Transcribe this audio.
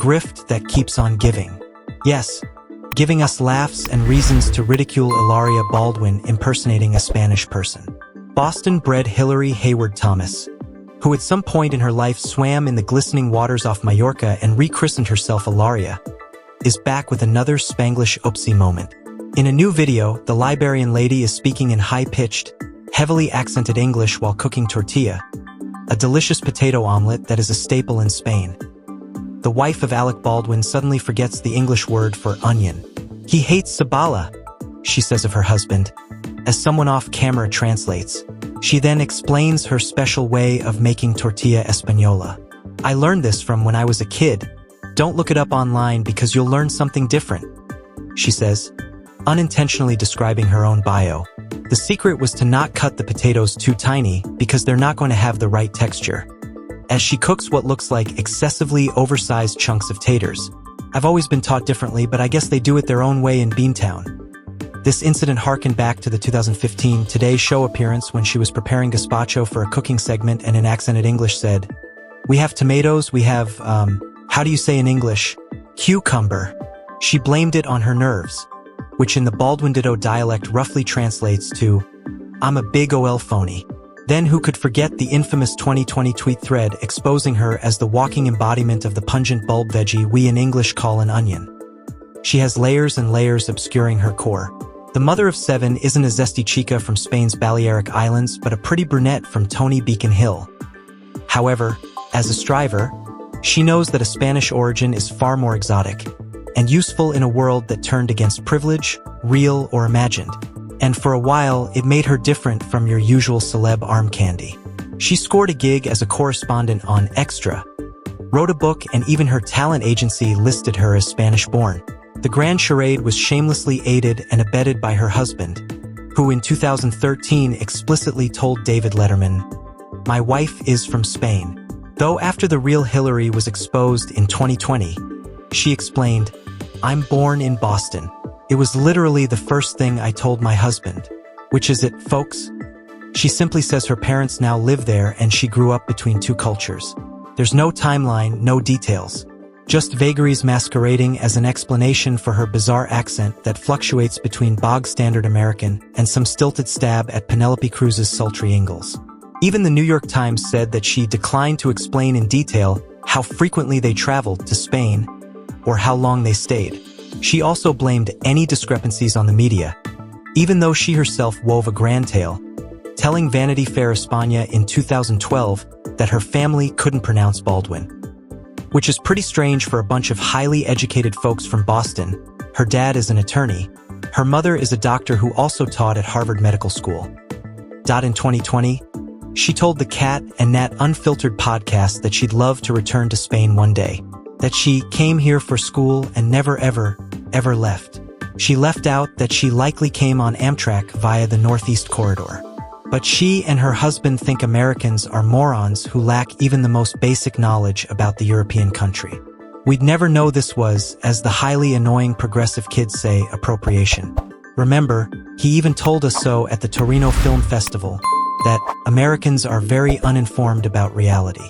grift that keeps on giving. Yes, giving us laughs and reasons to ridicule Hilaria Baldwin impersonating a Spanish person. Boston-bred Hillary Hayward-Thomas, who at some point in her life swam in the glistening waters off Mallorca and rechristened herself Hilaria, is back with another Spanglish oopsie moment. In a new video, the Lie-berian lady is speaking in high-pitched, heavily accented English while cooking tortilla, a delicious potato omelet that is a staple in Spain. The wife of Alec Baldwin suddenly forgets the English word for onion. "He hates cebolla," she says of her husband, as someone off camera translates. She then explains her special way of making tortilla Española. "I learned this from when I was a kid. Don't look it up online because you'll learn something different," she says, unintentionally describing her own bio. The secret was to not cut the potatoes too tiny because they're not going to have the right texture. As she cooks what looks like excessively oversized chunks of taters. "I've always been taught differently, but I guess they do it their own way in Beantown." This incident harkened back to the 2015 Today Show appearance when she was preparing gazpacho for a cooking segment and in accented English said, "We have tomatoes, we have, how do you say in English? Cucumber." She blamed it on her nerves, which in the Baldwin ditto dialect roughly translates to, "I'm a big ol' phony." Then who could forget the infamous 2020 tweet thread exposing her as the walking embodiment of the pungent bulb veggie we in English call an onion. She has layers and layers obscuring her core. The mother of 7 isn't a zesty chica from Spain's Balearic Islands, but a pretty brunette from Tony Beacon Hill. However, as a striver, she knows that a Spanish origin is far more exotic and useful in a world that turned against privilege, real or imagined. And for a while, it made her different from your usual celeb arm candy. She scored a gig as a correspondent on Extra, wrote a book, and even her talent agency listed her as Spanish-born. The grand charade was shamelessly aided and abetted by her husband, who in 2013 explicitly told David Letterman, "My wife is from Spain." Though after the real Hillary was exposed in 2020, she explained, "I'm born in Boston. It was literally the first thing I told my husband." Which is it, folks? She simply says her parents now live there and she grew up between two cultures. There's no timeline, no details. Just vagaries masquerading as an explanation for her bizarre accent that fluctuates between bog-standard American and some stilted stab at Penelope Cruz's sultry Ingalls. Even the New York Times said that she declined to explain in detail how frequently they traveled to Spain or how long they stayed. She also blamed any discrepancies on the media, even though she herself wove a grand tale, telling Vanity Fair España in 2012 that her family couldn't pronounce Baldwin. Which is pretty strange for a bunch of highly educated folks from Boston. Her dad is an attorney. Her mother is a doctor who also taught at Harvard Medical School. In 2020, she told the Cat and Nat Unfiltered podcast that she'd love to return to Spain one day. That she came here for school and never ever left. She left out that she likely came on Amtrak via the Northeast Corridor. But she and her husband think Americans are morons who lack even the most basic knowledge about the European country. We'd never know this was, as the highly annoying progressive kids say, appropriation. Remember, he even told us so at the Torino Film Festival, that Americans are very uninformed about reality.